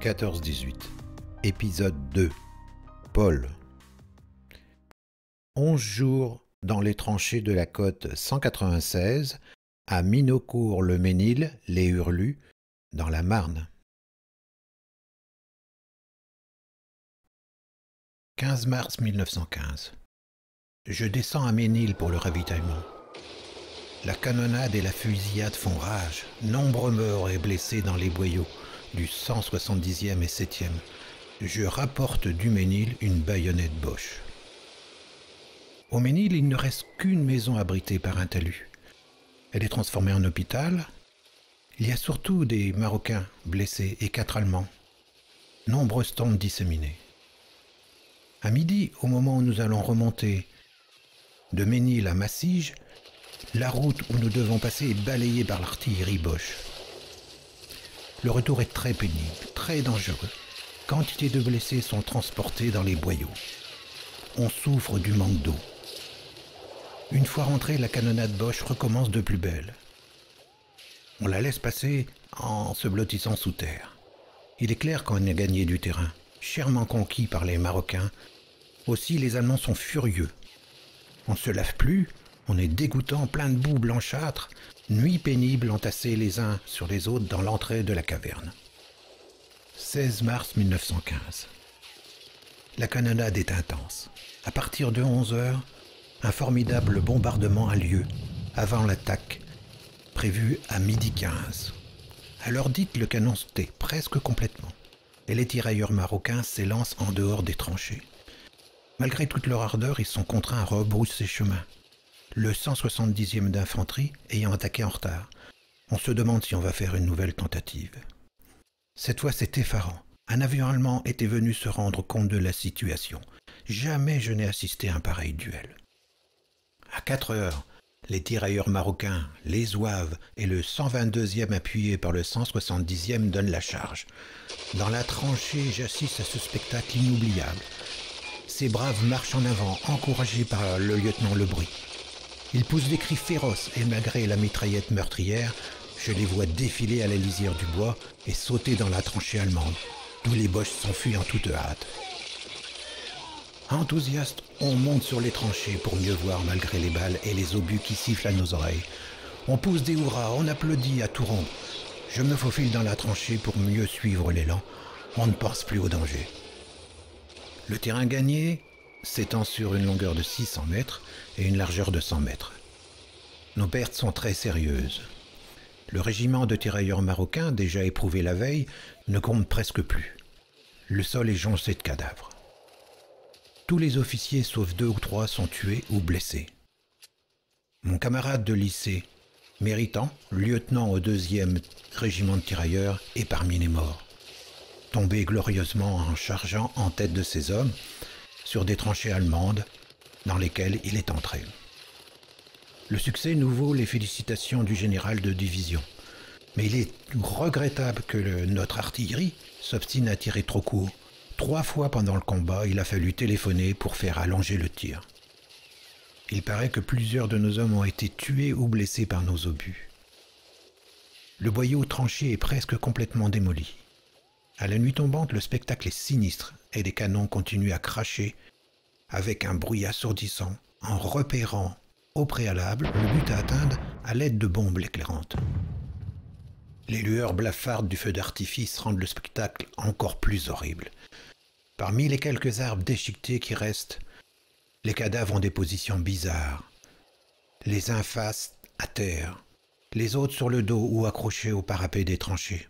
14-18, épisode 2, Paul. 11 jours dans les tranchées de la côte 196, à Minocourt-le-Mesnil, les Hurlus, dans la Marne. 15 mars 1915. Je descends à Mesnil pour le ravitaillement. La canonnade et la fusillade font rage, nombreux morts et blessés dans les boyaux du 170e et 7e. Je rapporte du Mesnil une baïonnette Boche. Au Mesnil, il ne reste qu'une maison abritée par un talus. Elle est transformée en hôpital. Il y a surtout des Marocains blessés et 4 Allemands. Nombreuses tombes disséminées. À midi, au moment où nous allons remonter de Mesnil à Massige, la route où nous devons passer est balayée par l'artillerie Boche. Le retour est très pénible, très dangereux. Quantité de blessés sont transportés dans les boyaux. On souffre du manque d'eau. Une fois rentrée, la canonnade Boche recommence de plus belle. On la laisse passer en se blottissant sous terre. Il est clair qu'on a gagné du terrain, chèrement conquis par les Marocains. Aussi, les Allemands sont furieux. On ne se lave plus, on est dégoûtant, plein de boue blanchâtre, nuit pénible entassés les uns sur les autres dans l'entrée de la caverne. 16 mars 1915. La canonnade est intense. À partir de 11 heures, un formidable bombardement a lieu, avant l'attaque, prévue à midi 15. À l'heure dite, le canon se tait presque complètement, et les tirailleurs marocains s'élancent en dehors des tranchées. Malgré toute leur ardeur, ils sont contraints à rebrousser chemin. Le 170e d'infanterie ayant attaqué en retard. On se demande si on va faire une nouvelle tentative. Cette fois, c'est effarant. Un avion allemand était venu se rendre compte de la situation. Jamais je n'ai assisté à un pareil duel. À 4 heures, les tirailleurs marocains, les Zouaves et le 122e appuyé par le 170e donnent la charge. Dans la tranchée, j'assiste à ce spectacle inoubliable. Ces braves marchent en avant, encouragés par le lieutenant Lebris. Ils poussent des cris féroces et malgré la mitraillette meurtrière, je les vois défiler à la lisière du bois et sauter dans la tranchée allemande, d'où les Boches s'enfuient en toute hâte. Enthousiastes, on monte sur les tranchées pour mieux voir malgré les balles et les obus qui sifflent à nos oreilles. On pousse des hurrahs, on applaudit à tout rompre. Je me faufile dans la tranchée pour mieux suivre l'élan. On ne pense plus au danger. Le terrain gagné s'étend sur une longueur de 600 mètres et une largeur de 100 mètres. Nos pertes sont très sérieuses. Le régiment de tirailleurs marocains, déjà éprouvé la veille, ne compte presque plus. Le sol est jonché de cadavres. Tous les officiers, sauf 2 ou 3, sont tués ou blessés. Mon camarade de lycée, Méritant, lieutenant au 2e régiment de tirailleurs, est parmi les morts. Tombé glorieusement en chargeant en tête de ses hommes sur des tranchées allemandes dans lesquelles il est entré. Le succès nous vaut les félicitations du général de division, mais il est regrettable que notre artillerie s'obstine à tirer trop court. 3 fois pendant le combat, il a fallu téléphoner pour faire allonger le tir. Il paraît que plusieurs de nos hommes ont été tués ou blessés par nos obus. Le boyau tranché est presque complètement démoli. À la nuit tombante, le spectacle est sinistre et les canons continuent à cracher avec un bruit assourdissant en repérant au préalable le but à atteindre à l'aide de bombes éclairantes. Les lueurs blafardes du feu d'artifice rendent le spectacle encore plus horrible. Parmi les quelques arbres déchiquetés qui restent, les cadavres ont des positions bizarres. Les uns face à terre, les autres sur le dos ou accrochés au parapet des tranchées.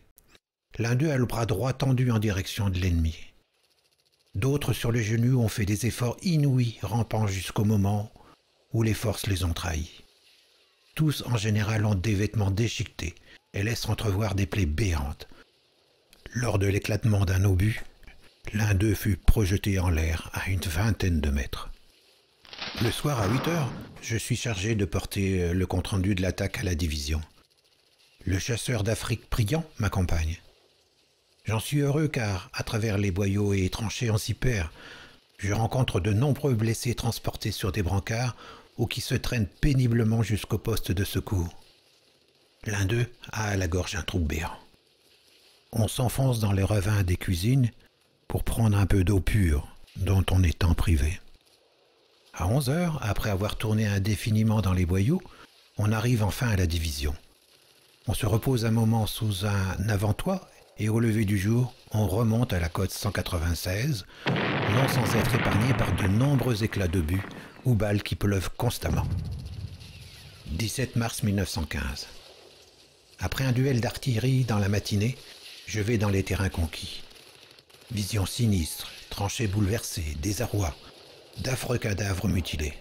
L'un d'eux a le bras droit tendu en direction de l'ennemi. D'autres sur les genoux ont fait des efforts inouïs, rampant jusqu'au moment où les forces les ont trahis. Tous en général ont des vêtements déchiquetés et laissent entrevoir des plaies béantes. Lors de l'éclatement d'un obus, l'un d'eux fut projeté en l'air à une 20aine de mètres. Le soir à 8 heures, je suis chargé de porter le compte-rendu de l'attaque à la division. Le chasseur d'Afrique Priant m'accompagne. J'en suis heureux car, à travers les boyaux et tranchées on s'y perd, je rencontre de nombreux blessés transportés sur des brancards ou qui se traînent péniblement jusqu'au poste de secours. L'un d'eux a à la gorge un trou béant. On s'enfonce dans les ravins des cuisines pour prendre un peu d'eau pure dont on est tant privé. À 11 heures, après avoir tourné indéfiniment dans les boyaux, on arrive enfin à la division. On se repose un moment sous un avant-toit et au lever du jour, on remonte à la côte 196, non sans être épargné par de nombreux éclats d'obus ou balles qui pleuvent constamment. 17 mars 1915. Après un duel d'artillerie dans la matinée, je vais dans les terrains conquis. Vision sinistre, tranchées bouleversées, désarroi, d'affreux cadavres mutilés.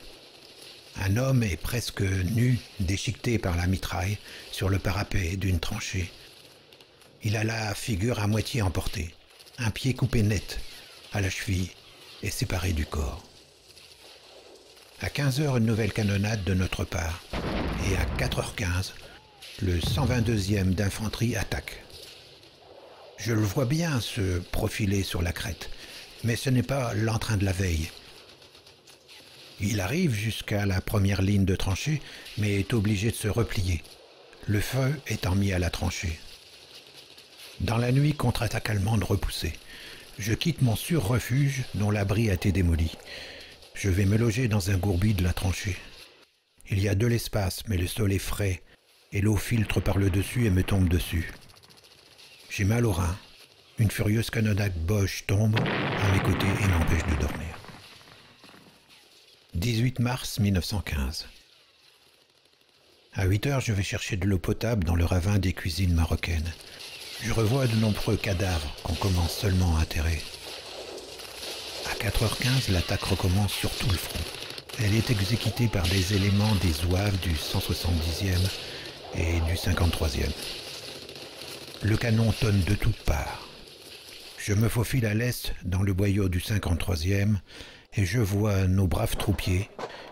Un homme est presque nu, déchiqueté par la mitraille, sur le parapet d'une tranchée. Il a la figure à moitié emportée, un pied coupé net, à la cheville et séparé du corps. À 15 heures, une nouvelle canonnade de notre part, et à 4h15, le 122e d'infanterie attaque. Je le vois bien se profiler sur la crête, mais ce n'est pas l'entrain de la veille. Il arrive jusqu'à la première ligne de tranchée, mais est obligé de se replier, le feu étant mis à la tranchée. Dans la nuit, contre-attaque allemande repoussée. Je quitte mon sûr refuge dont l'abri a été démoli. Je vais me loger dans un gourbi de la tranchée. Il y a de l'espace, mais le sol est frais et l'eau filtre par le dessus et me tombe dessus. J'ai mal au rein. Une furieuse canonnade Boche tombe à mes côtés et m'empêche de dormir. 18 mars 1915. À 8 heures, je vais chercher de l'eau potable dans le ravin des cuisines marocaines. Je revois de nombreux cadavres qu'on commence seulement à enterrer. À 4h15, l'attaque recommence sur tout le front. Elle est exécutée par des éléments des zouaves du 170e et du 53e. Le canon tonne de toutes parts. Je me faufile à l'est dans le boyau du 53e et je vois nos braves troupiers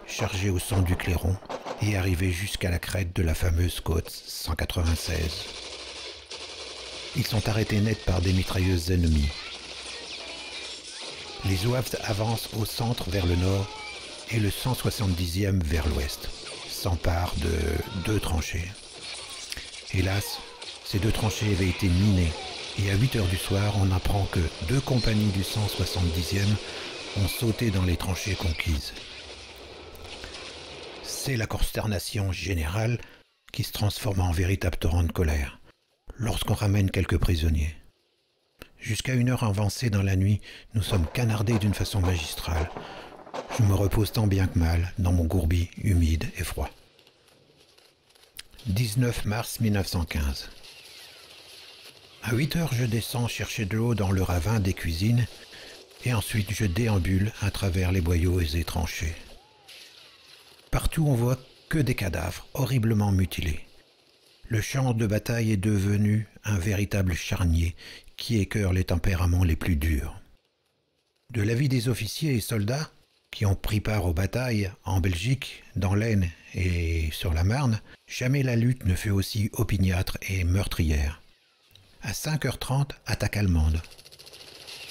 chargés au son du clairon et arriver jusqu'à la crête de la fameuse côte 196. Ils sont arrêtés net par des mitrailleuses ennemies. Les zouaves avancent au centre vers le nord et le 170e vers l'ouest, s'emparent de 2 tranchées. Hélas, ces 2 tranchées avaient été minées et à 8 heures du soir, on apprend que 2 compagnies du 170e ont sauté dans les tranchées conquises. C'est la consternation générale qui se transforme en véritable torrent de colère lorsqu'on ramène quelques prisonniers. Jusqu'à une heure avancée dans la nuit, nous sommes canardés d'une façon magistrale. Je me repose tant bien que mal dans mon gourbi humide et froid. 19 mars 1915. À 8 heures, je descends chercher de l'eau dans le ravin des cuisines et ensuite je déambule à travers les boyaux et tranchées. Partout, on voit que des cadavres horriblement mutilés. Le champ de bataille est devenu un véritable charnier qui écœure les tempéraments les plus durs. De l'avis des officiers et soldats qui ont pris part aux batailles en Belgique, dans l'Aisne et sur la Marne, jamais la lutte ne fut aussi opiniâtre et meurtrière. À 5h30, attaque allemande.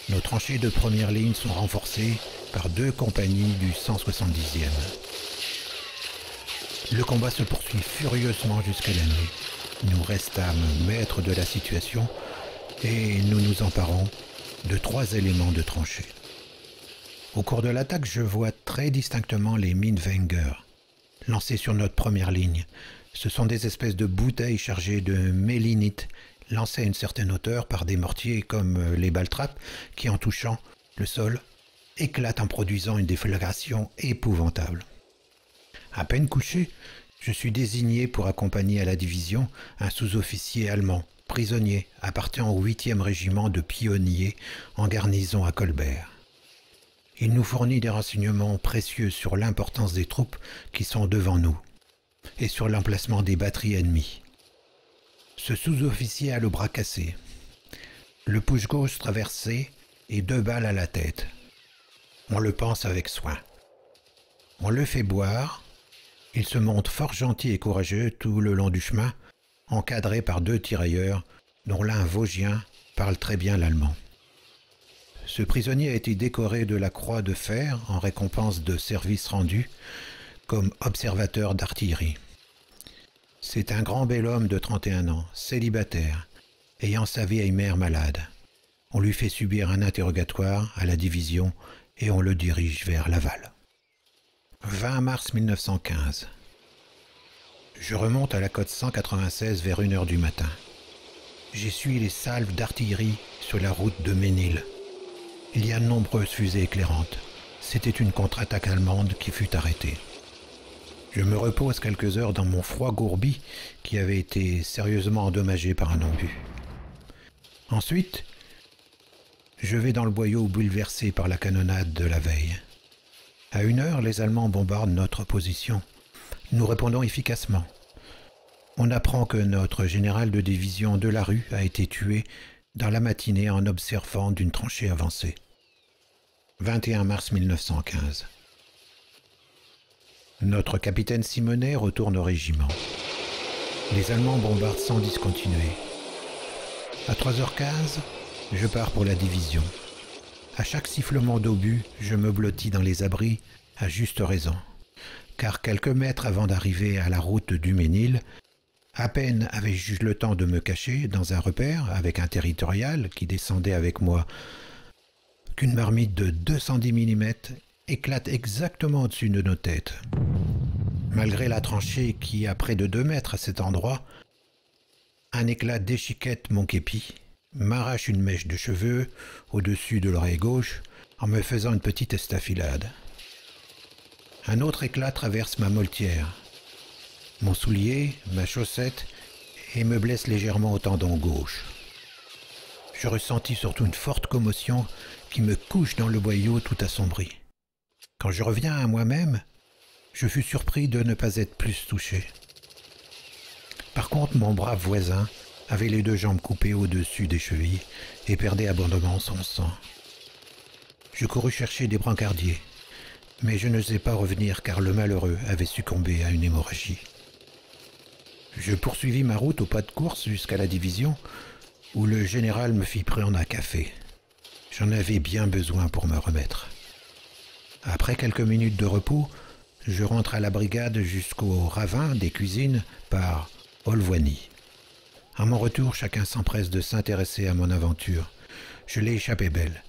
Nos tranchées de première ligne sont renforcées par 2 compagnies du 170e. Le combat se poursuit furieusement jusqu'à la nuit. Nous restâmes maîtres de la situation et nous nous emparons de 3 éléments de tranchée. Au cours de l'attaque, je vois très distinctement les mines Wenger lancées sur notre première ligne. Ce sont des espèces de bouteilles chargées de mélinite lancées à une certaine hauteur par des mortiers comme les balles-trappes qui, en touchant le sol, éclatent en produisant une déflagration épouvantable. À peine couché, je suis désigné pour accompagner à la division un sous-officier allemand, prisonnier, appartenant au 8e régiment de pionniers en garnison à Colbert. Il nous fournit des renseignements précieux sur l'importance des troupes qui sont devant nous et sur l'emplacement des batteries ennemies. Ce sous-officier a le bras cassé, le pouce gauche traversé et 2 balles à la tête. On le panse avec soin. On le fait boire. Il se montre fort gentil et courageux tout le long du chemin, encadré par 2 tirailleurs, dont l'un vosgien parle très bien l'allemand. Ce prisonnier a été décoré de la Croix de Fer en récompense de services rendus comme observateur d'artillerie. C'est un grand bel homme de 31 ans, célibataire, ayant sa vieille mère malade. On lui fait subir un interrogatoire à la division et on le dirige vers Laval. 20 mars 1915. Je remonte à la côte 196 vers 1h du matin. J'essuie les salves d'artillerie sur la route de Ménil. Il y a de nombreuses fusées éclairantes. C'était une contre-attaque allemande qui fut arrêtée. Je me repose quelques heures dans mon froid gourbi qui avait été sérieusement endommagé par un obus. Ensuite, je vais dans le boyau bouleversé par la canonnade de la veille. À 1h, les Allemands bombardent notre position. Nous répondons efficacement. On apprend que notre général de division Delarue a été tué dans la matinée en observant d'une tranchée avancée. 21 mars 1915. Notre capitaine Simonet retourne au régiment. Les Allemands bombardent sans discontinuer. À 3h15, je pars pour la division. À chaque sifflement d'obus, je me blottis dans les abris, à juste raison. Car quelques mètres avant d'arriver à la route du Ménil, à peine avais-je le temps de me cacher dans un repère avec un territorial qui descendait avec moi, qu'une marmite de 210 mm éclate exactement au-dessus de nos têtes. Malgré la tranchée qui a près de 2 mètres à cet endroit, un éclat déchiquette mon képi, m'arrache une mèche de cheveux au-dessus de l'oreille gauche en me faisant une petite estafilade. Un autre éclat traverse ma moltière, mon soulier, ma chaussette, et me blesse légèrement au tendon gauche. Je ressentis surtout une forte commotion qui me couche dans le boyau tout assombri. Quand je reviens à moi-même, je fus surpris de ne pas être plus touché. Par contre, mon brave voisin avait les 2 jambes coupées au-dessus des chevilles et perdait abondamment son sang. Je courus chercher des brancardiers, mais je n'osais pas revenir car le malheureux avait succombé à une hémorragie. Je poursuivis ma route au pas de course jusqu'à la division, où le général me fit prendre un café. J'en avais bien besoin pour me remettre. Après quelques minutes de repos, je rentre à la brigade jusqu'au ravin des cuisines par Olvoigny. À mon retour, chacun s'empresse de s'intéresser à mon aventure. Je l'ai échappé belle.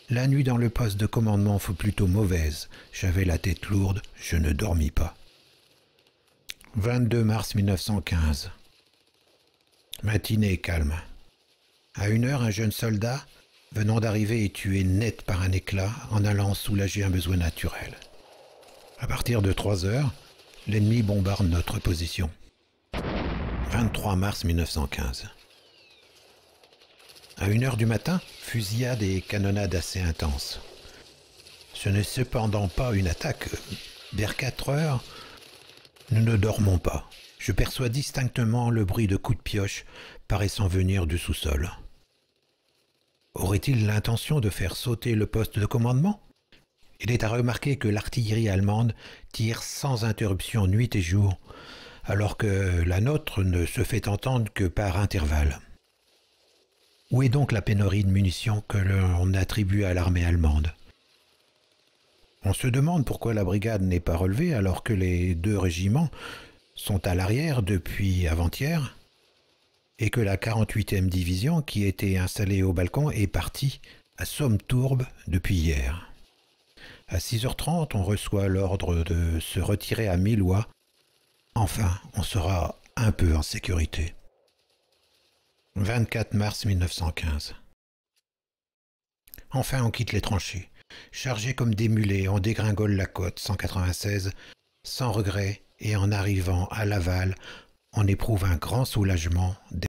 La nuit dans le poste de commandement fut plutôt mauvaise. J'avais la tête lourde, je ne dormis pas. 22 mars 1915. Matinée calme. À 1h, un jeune soldat, venant d'arriver, est tué net par un éclat en allant soulager un besoin naturel. À partir de 3h, l'ennemi bombarde notre position. 23 mars 1915. À 1h du matin, fusillade et canonnade assez intense. Ce n'est cependant pas une attaque. Vers 4h, nous ne dormons pas. Je perçois distinctement le bruit de coups de pioche paraissant venir du sous-sol. Aurait-il l'intention de faire sauter le poste de commandement? Il est à remarquer que l'artillerie allemande tire sans interruption nuit et jour, alors que la nôtre ne se fait entendre que par intervalles. Où est donc la pénurie de munitions que l'on attribue à l'armée allemande? On se demande pourquoi la brigade n'est pas relevée alors que les 2 régiments sont à l'arrière depuis avant-hier et que la 48e division qui était installée au balcon est partie à Somme-Tourbe depuis hier. À 6h30, on reçoit l'ordre de se retirer à Millois. Enfin, on sera un peu en sécurité. 24 mars 1915. Enfin, on quitte les tranchées. Chargés comme des mulets, on dégringole la côte 196, sans regret, et en arrivant à Laval, on éprouve un grand soulagement